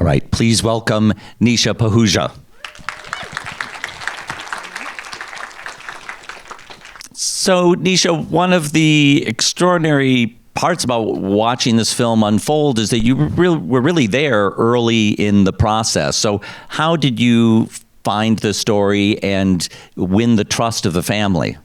right, please welcome Nisha Pahuja. So, Nisha, one of the extraordinary parts about watching this film unfold is that you were really there early in the process. So how did you find the story and win the trust of the family?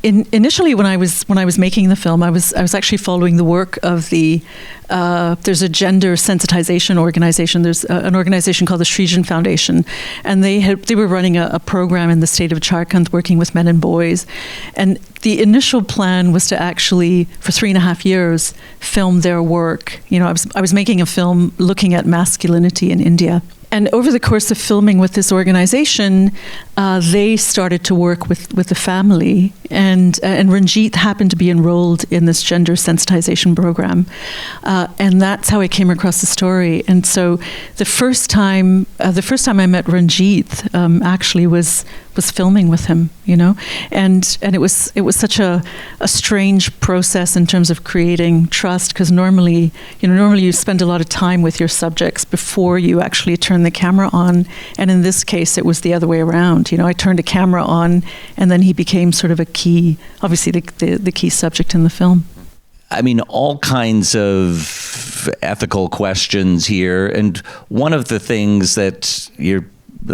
Initially, when I was making the film, I was actually following the work of the there's a gender sensitization organization. There's an organization called the Srijan Foundation, and they were running a program in the state of Jharkhand working with men and boys. And the initial plan was to actually, for 3.5 years, film their work. You know, I was making a film looking at masculinity in India. And over the course of filming with this organization, they started to work with the family, and Ranjit happened to be enrolled in this gender sensitization program, and that's how I came across the story. And so the first time I met Ranjit actually was filming with him, you know, and it was such a strange process in terms of creating trust, because normally you spend a lot of time with your subjects before you actually turn the camera on, and in this case it was the other way around. You know, I turned a camera on, and then he became sort of a key, obviously the key subject in the film. I mean, all kinds of ethical questions here, and one of the things that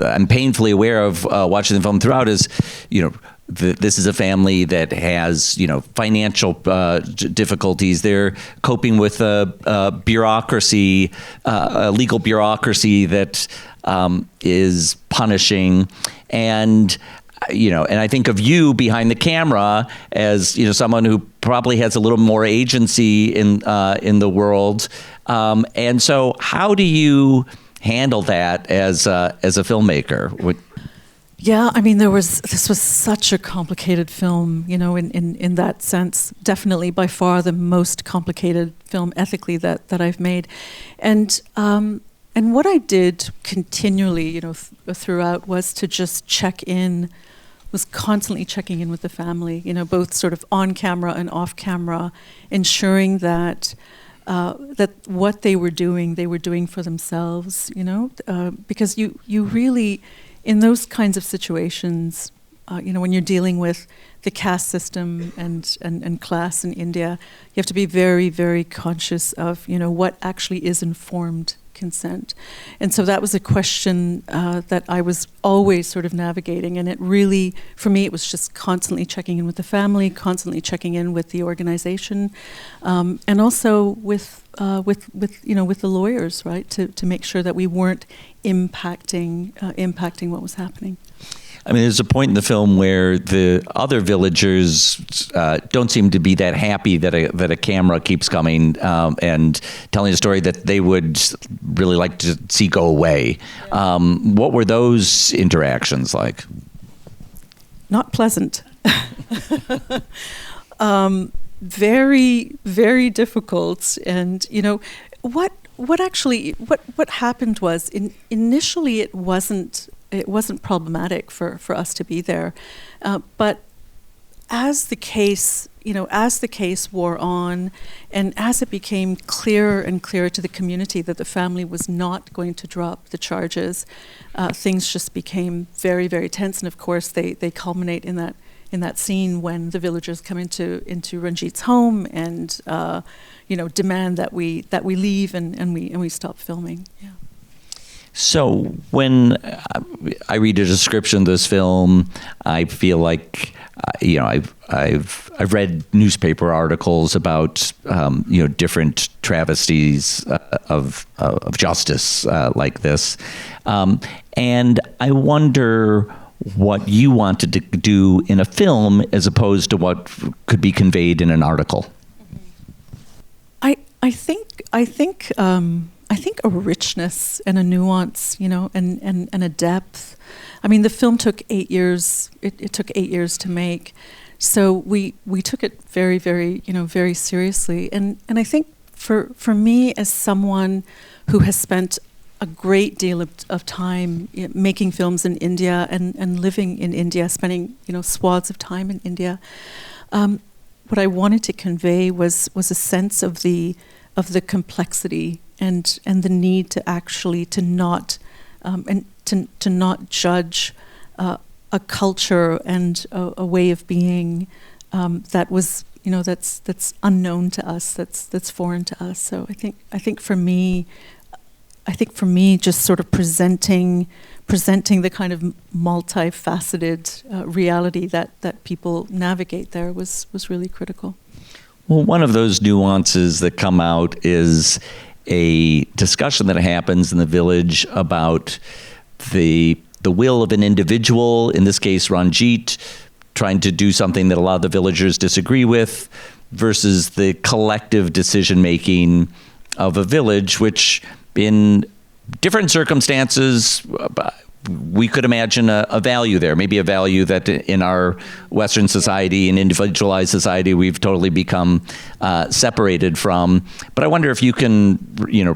I'm painfully aware of watching the film throughout is, you know, this is a family that has, you know, financial difficulties. They're coping with a bureaucracy, a legal bureaucracy that is punishing. And, you know, and I think of you behind the camera as, you know, someone who probably has a little more agency in the world. And so how do you handle that as a filmmaker? Yeah, I mean, this was such a complicated film, you know, in that sense. Definitely by far the most complicated film ethically that I've made. And what I did continually, you know, throughout was to just was constantly checking in with the family, you know, both sort of on camera and off camera, ensuring that that what they were doing for themselves, you know, because you really, in those kinds of situations, you know, when you're dealing with the caste system and class in India, you have to be very, very conscious of, you know, what actually is informed consent. And so that was a question that I was always sort of navigating, and it really, for me, it was just constantly checking in with the family, constantly checking in with the organization, and also with you know, with the lawyers, right, to make sure that we weren't impacting what was happening. I mean, there's a point in the film where the other villagers don't seem to be that happy that a camera keeps coming and telling a story that they would really like to see go away. Yeah. What were those interactions like? Not pleasant. Very, very difficult. And, you know, what happened was initially it wasn't problematic for us to be there, but as the case wore on, and as it became clearer and clearer to the community that the family was not going to drop the charges, things just became very, very tense. And of course, they culminate in that scene when the villagers come into Ranjit's home and you know, demand that we leave and we stop filming. Yeah. So when I read a description of this film, I feel like, you know, I've read newspaper articles about, you know, different travesties of justice like this, and I wonder what you wanted to do in a film as opposed to what could be conveyed in an article. I think a richness and a nuance, you know, and a depth. I mean, the film took 8 years. It took 8 years to make, so we took it very, very, you know, very seriously. And I think for me, as someone who has spent a great deal of time making films in India and living in India, spending, you know, swaths of time in India, what I wanted to convey was a sense of the complexity and the need to actually to not judge a culture and a way of being that was, that's unknown to us, that's foreign to us. So I think for me, just sort of presenting the kind of multifaceted reality that people navigate there was really critical. Well, one of those nuances that come out is a discussion that happens in the village about the will of an individual, in this case Ranjit, trying to do something that a lot of the villagers disagree with, versus the collective decision-making of a village, which in different circumstances, we could imagine a value there, maybe a value that in our Western society and individualized society we've totally become separated from. But I wonder if you can,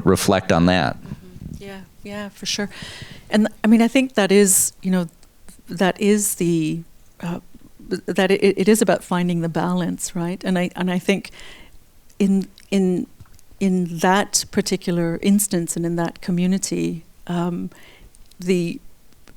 reflect on that. Yeah, for sure. And I mean, I think that is, that is that it is about finding the balance, right? And I think in that particular instance and in that community,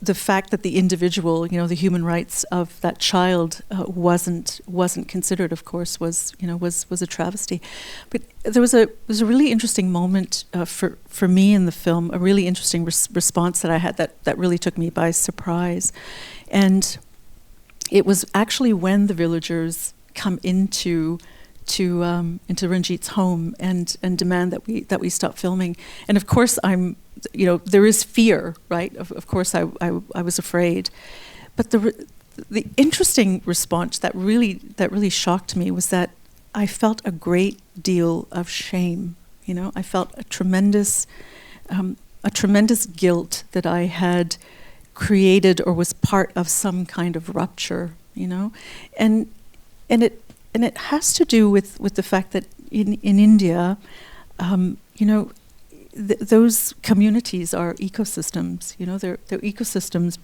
the fact that the individual, the human rights of that child wasn't considered, of course, was a travesty. But there was a really interesting moment for me in the film, a really interesting response that I had that really took me by surprise, and it was actually when the villagers come into Ranjit's home and demand that we stop filming. And of course there is fear, right? Of course I was afraid. But the interesting response that really shocked me was that I felt a great deal of shame. I felt a tremendous guilt that I had created or was part of some kind of rupture, and it has to do with the fact that in India, those communities are ecosystems. They're ecosystems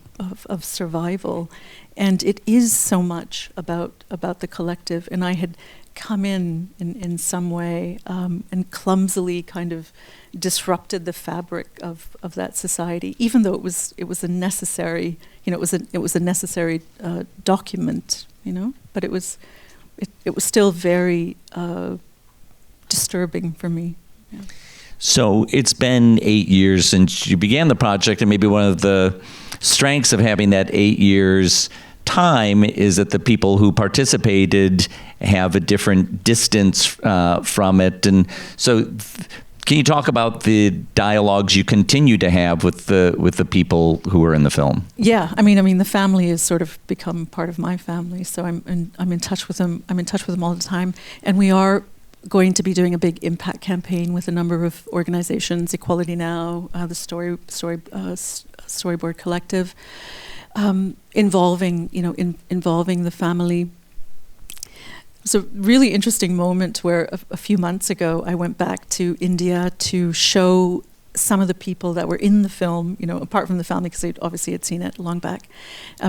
of survival, and it is so much about the collective. And I had come in some way and clumsily kind of disrupted the fabric of that society, even though it was a necessary, it was a necessary document, but it was still very disturbing for me. Yeah. So it's been 8 years since you began the project, and maybe one of the strengths of having that 8 years time is that the people who participated have a different distance from it. And so can you talk about the dialogues you continue to have with the people who are in the film? Yeah, I mean the family has sort of become part of my family, so I'm in touch with them. I'm in touch with them all the time, and we are going to be doing a big impact campaign with a number of organizations, Equality Now, the Storyboard Collective, involving the family. It was a really interesting moment where a few months ago I went back to India to show some of the people that were in the film, apart from the family, because they obviously had seen it long back,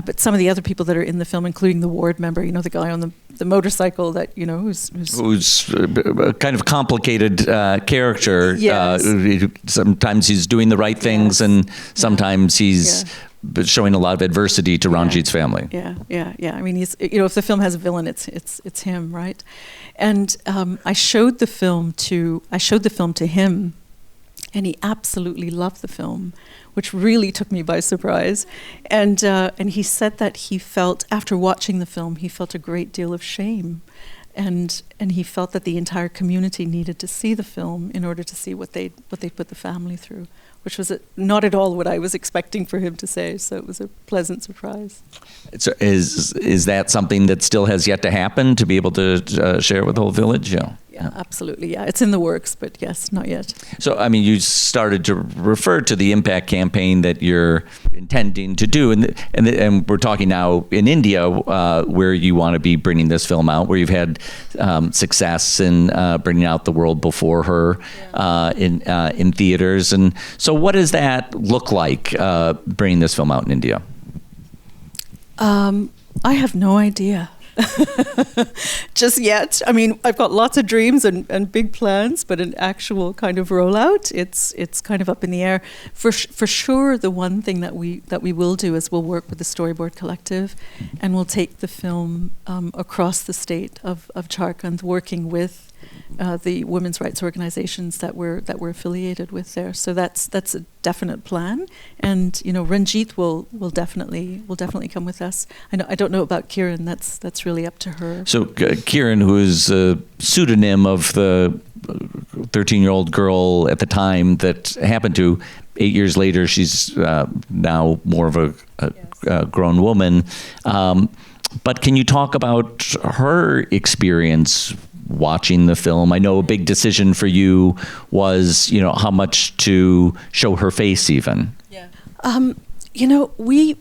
but some of the other people that are in the film, including the ward member, the guy on the motorcycle that, who's a kind of complicated character. Yes. Sometimes he's doing the right things, and sometimes he's showing a lot of adversity to Ranjit's family. Yeah. I mean, he's, if the film has a villain, it's him, right? And I showed the film to him, and he absolutely loved the film, which really took me by surprise. And he said that he felt, after watching the film, he felt a great deal of shame. And he felt that the entire community needed to see the film in order to see what they put the family through, which was not at all what I was expecting for him to say. So it was a pleasant surprise. So is that something that still has yet to happen, to be able to share with the whole village? Yeah, absolutely. Yeah, it's in the works, but yes, not yet. So, I mean, you started to refer to the impact campaign that you're intending to do, and we're talking now in India, where you want to be bringing this film out, where you've had success in bringing out The World Before Her in theaters. And so, what does that look like, bringing this film out in India? I have no idea. just yet. I mean, I've got lots of dreams and big plans, but an actual kind of rollout, it's kind of up in the air. For sure, the one thing that we will do is we'll work with the Storyboard Collective, and we'll take the film across the state of Jharkhand, working with the women's rights organizations that we're affiliated with there. So that's a definite plan, and Ranjit will definitely come with us. I don't know about Kiran. That's really up to her. So Kiran, who is a pseudonym of the 13-year-old girl at the time that happened to, 8 years later, she's now more of a grown woman. But can you talk about her experience watching the film? I know a big decision for you was, how much to show her face even. Yeah. We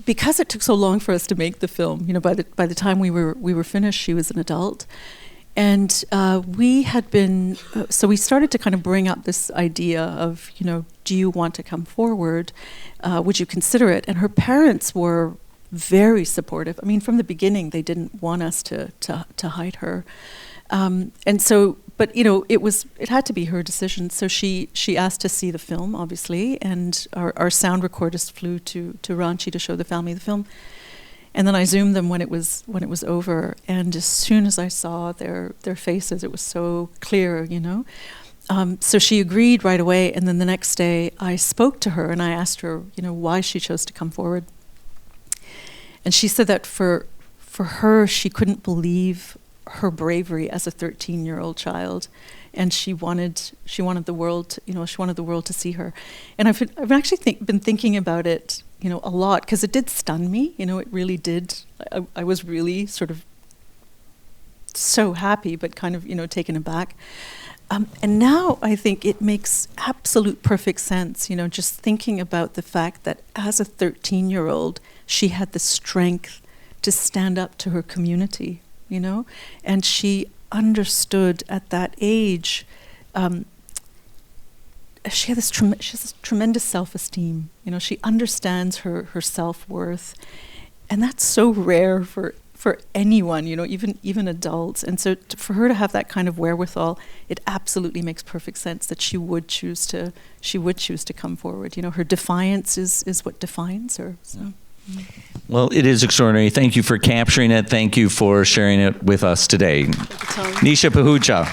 because it took so long for us to make the film, by the time we were finished, she was an adult. And we had been, so we started to kind of bring up this idea of, do you want to come forward? Would you consider it? And her parents were very supportive. I mean, from the beginning, they didn't want us to hide her. And so, but it had to be her decision. So she asked to see the film, obviously, and our sound recordist flew to Ranchi to show the family the film. And then I Zoomed them when it was over, and as soon as I saw their faces, it was so clear, So she agreed right away, and then the next day I spoke to her and I asked her, why she chose to come forward. And she said that for her, she couldn't believe her bravery as a 13-year-old child, and she wanted the world, she wanted the world to see her. And I've actually been thinking about it, a lot, because it did stun me. It really did. I was really sort of so happy, but kind of taken aback. And now I think it makes absolute perfect sense. Just thinking about the fact that as a 13-year-old, she had the strength to stand up to her community. And she understood at that age. She has this tremendous self-esteem. She understands her self-worth, and that's so rare for anyone. Even adults. And so for her to have that kind of wherewithal, it absolutely makes perfect sense that she would choose to come forward. Her defiance is what defines her. So. Well, it is extraordinary. Thank you for capturing it. Thank you for sharing it with us today. Thank you, Thom. Nisha Pahuja.